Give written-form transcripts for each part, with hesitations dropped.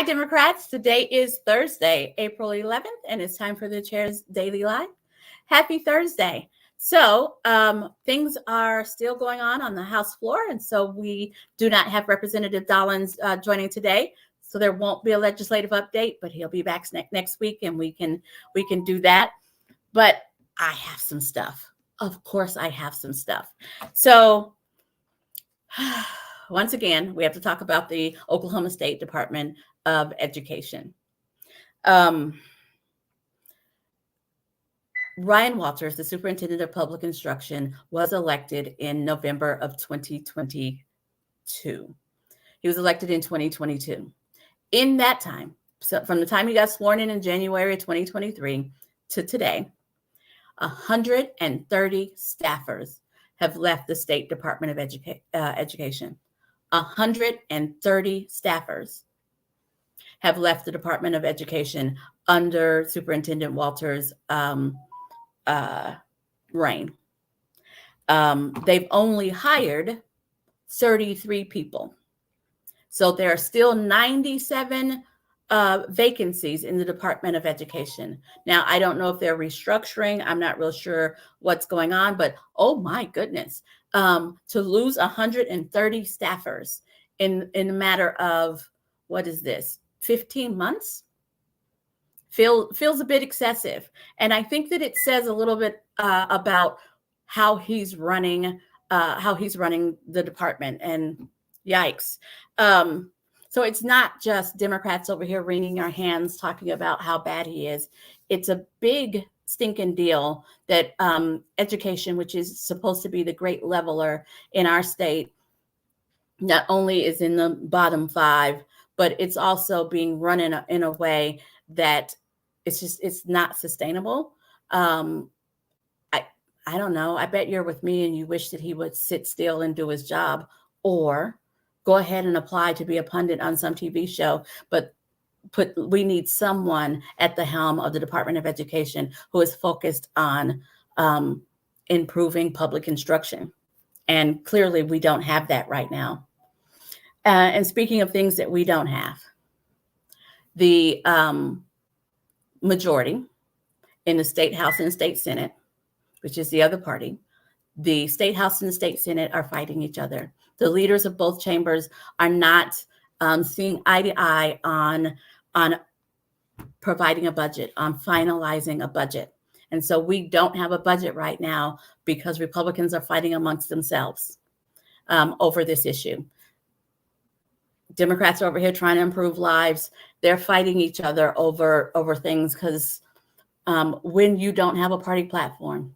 Hi, Democrats. Today is Thursday, April 11th, and it's time for the Chair's Daily Live. Happy Thursday. So things are still going on the House floor, and so we do not have Representative Dollens joining today. So there won't be a legislative update, but he'll be back next week, and we can do that. But I have some stuff. Of course, I have some stuff. So once again, we have to talk about the Oklahoma State Department of Education. Ryan Walters, the superintendent of public instruction, was elected in November of 2022. He was elected in 2022. In that time, so from the time he got sworn in January of 2023 to today, 130 staffers have left the State Department of Education. 130 staffers have left the Department of Education under Superintendent Walters' reign. They've only hired 33 people. So there are still 97 vacancies in the Department of Education. Now, I don't know if they're restructuring. I'm not real sure what's going on, but oh my goodness, to lose 130 staffers in a matter of, what is this, 15 months? Feels a bit excessive. And I think that it says a little bit about how he's running the department, and yikes. So it's not just Democrats over here wringing our hands talking about how bad he is. It's a big stinking deal that education, which is supposed to be the great leveler in our state, not only is in the bottom 5, but it's also being run in a way that it's not sustainable. I don't know. I bet you're with me and you wish that he would sit still and do his job, or go ahead and apply to be a pundit on some TV show. But we need someone at the helm of the Department of Education who is focused on improving public instruction. And clearly we don't have that right now. And speaking of things that we don't have, the majority in the State House and the State Senate, which is the other party, the State House and the State Senate are fighting each other. The leaders of both chambers are not seeing eye to eye on providing a budget, on finalizing a budget. And so we don't have a budget right now because Republicans are fighting amongst themselves over this issue. Democrats are over here trying to improve lives. They're fighting each other over things because when you don't have a party platform,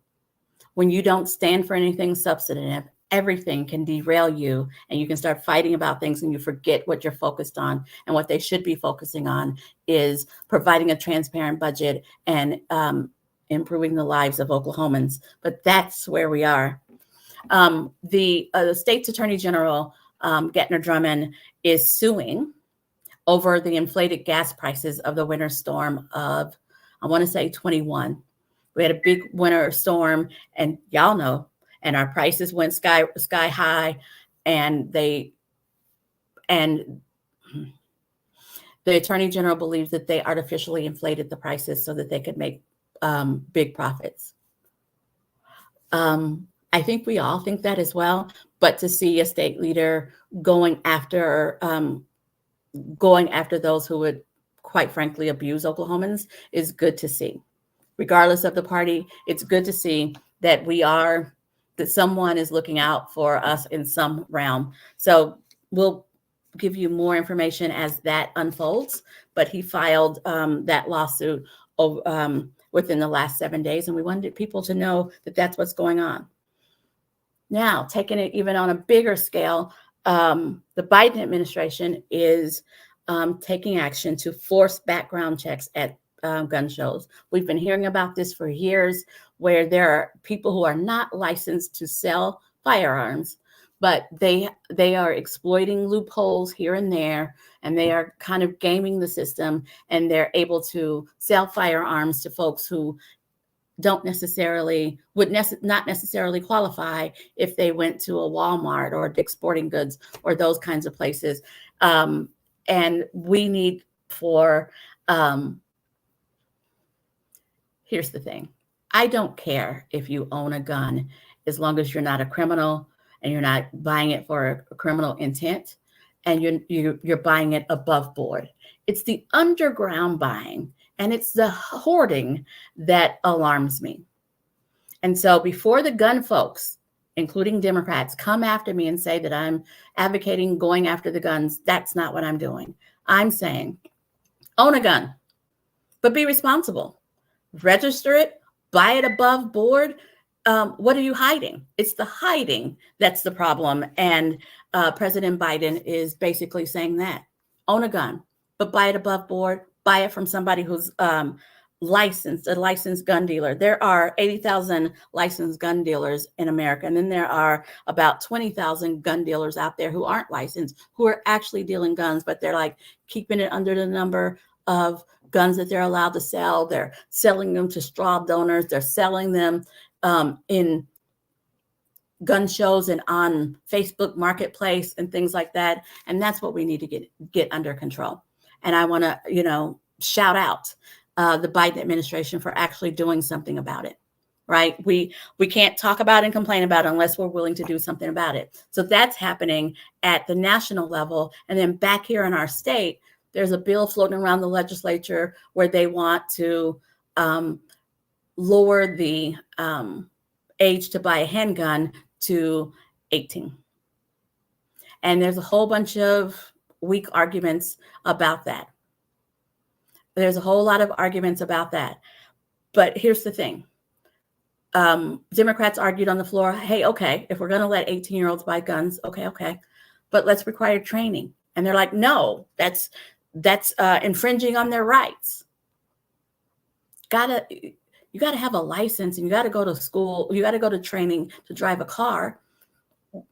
when you don't stand for anything substantive, everything can derail you, and you can start fighting about things and you forget what you're focused on. And what they should be focusing on is providing a transparent budget and improving the lives of Oklahomans. But that's where we are. The state's attorney general, Gettner Drummond, is suing over the inflated gas prices of the winter storm of, I want to say 21. We had a big winter storm, and y'all know, and our prices went sky high, and the attorney general believes that they artificially inflated the prices so that they could make big profits. I think we all think that as well, but to see a state leader going after those who would, quite frankly, abuse Oklahomans is good to see. Regardless of the party, it's good to see that that someone is looking out for us in some realm. So we'll give you more information as that unfolds, but he filed that lawsuit within the last 7 days, and we wanted people to know that that's what's going on. Now, taking it even on a bigger scale, the Biden administration is taking action to force background checks at gun shows. We've been hearing about this for years, where there are people who are not licensed to sell firearms, but they are exploiting loopholes here and there, and they are kind of gaming the system, and they're able to sell firearms to folks who not necessarily qualify if they went to a Walmart or Dick's Sporting Goods or those kinds of places. And we need for, here's the thing. I don't care if you own a gun as long as you're not a criminal and you're not buying it for a criminal intent and you're buying it above board. It's the underground buying and it's the hoarding that alarms me. And so before the gun folks, including Democrats, come after me and say that I'm advocating going after the guns, that's not what I'm doing. I'm saying own a gun, but be responsible. Register it, buy it above board. What are you hiding? It's the hiding that's the problem. And President Biden is basically saying that. Own a gun, but buy it above board. Buy it from somebody who's licensed, a licensed gun dealer. There are 80,000 licensed gun dealers in America. And then there are about 20,000 gun dealers out there who aren't licensed, who are actually dealing guns, but they're like keeping it under the number of guns that they're allowed to sell. They're selling them to straw donors. They're selling them in gun shows and on Facebook Marketplace and things like that. And that's what we need to get under control. And I want to, shout out the Biden administration for actually doing something about it, right? We can't talk about and complain about it unless we're willing to do something about it. So that's happening at the national level. And then back here in our state, there's a bill floating around the legislature where they want to lower the age to buy a handgun to 18. And there's a whole bunch of weak arguments about that. There's a whole lot of arguments about that. But here's the thing. Democrats argued on the floor, hey, okay, if we're going to let 18-year-olds buy guns, okay, but let's require training. And they're like, no, that's infringing on their rights. You gotta have a license and you gotta go to school. You gotta go to training to drive a car.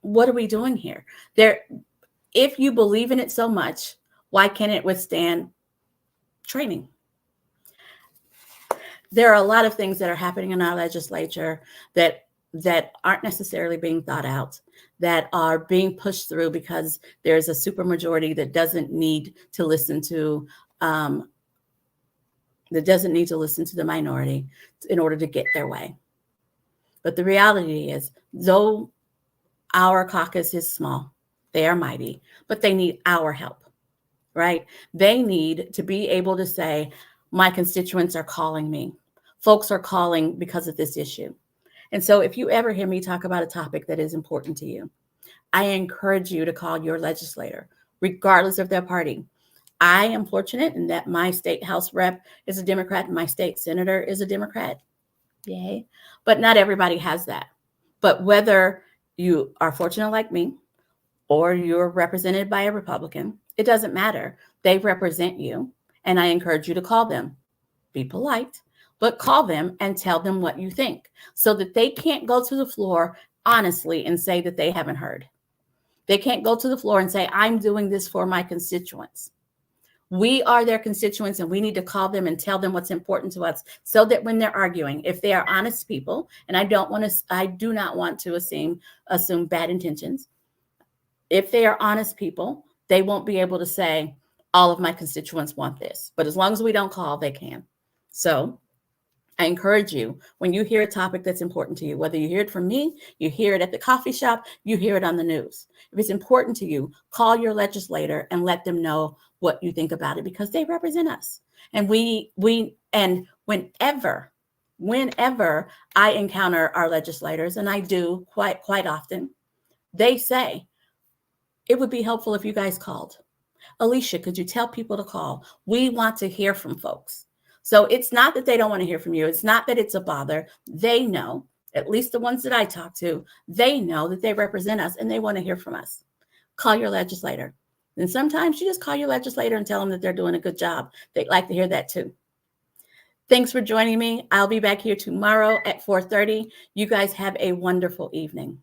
What are we doing here? If you believe in it so much, why can't it withstand training? There are a lot of things that are happening in our legislature that aren't necessarily being thought out, that are being pushed through because there's a supermajority that doesn't need to listen to the minority in order to get their way. But the reality is, though our caucus is small, they are mighty, but they need our help, right? They need to be able to say, my constituents are calling me. Folks are calling because of this issue. And so if you ever hear me talk about a topic that is important to you, I encourage you to call your legislator, regardless of their party. I am fortunate in that my state House rep is a Democrat and my state senator is a Democrat. Yay. But not everybody has that. But whether you are fortunate like me or you're represented by a Republican, it doesn't matter. They represent you. And I encourage you to call them. Be polite, but call them and tell them what you think so that they can't go to the floor honestly and say that they haven't heard. They can't go to the floor and say, I'm doing this for my constituents. We are their constituents and we need to call them and tell them what's important to us so that when they're arguing, if they are honest people, and I do not want to assume bad intentions. If they are honest people, they won't be able to say, all of my constituents want this. But as long as we don't call, they can. So I encourage you, when you hear a topic that's important to you, whether you hear it from me, you hear it at the coffee shop, you hear it on the news. If it's important to you, call your legislator and let them know what you think about it because they represent us. And whenever I encounter our legislators, and I do quite often, they say, it would be helpful if you guys called. Alicia, could you tell people to call? We want to hear from folks. So it's not that they don't want to hear from you. It's not that it's a bother. They know, at least the ones that I talk to, they know that they represent us and they want to hear from us. Call your legislator. And sometimes you just call your legislator and tell them that they're doing a good job. They'd like to hear that too. Thanks for joining me. I'll be back here tomorrow at 4:30. You guys have a wonderful evening.